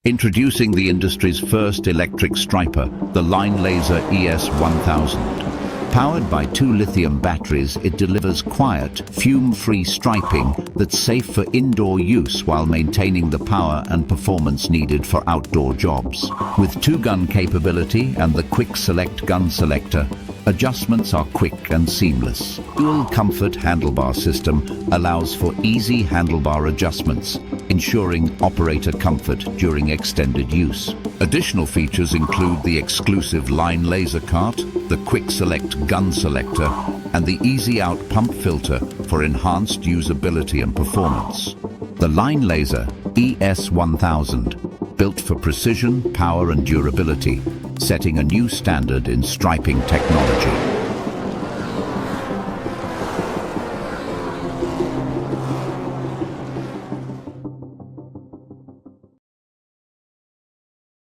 Introducing the industry's first electric striper, the LineLazer ES 1000. Powered by 2 lithium batteries, it delivers quiet, fume-free striping that's safe for indoor use while maintaining the power and performance needed for outdoor jobs. With 2-gun capability and the Quick Select gun selector, adjustments are quick and seamless. Dual comfort handlebar system allows for easy handlebar adjustments, ensuring operator comfort during extended use. Additional features include the exclusive LineLazer cart, the Quick Select gun selector, and the Easy Out pump filter for enhanced usability and performance. The LineLazer ES 1000, built for precision, power and durability, setting a new standard in striping technology.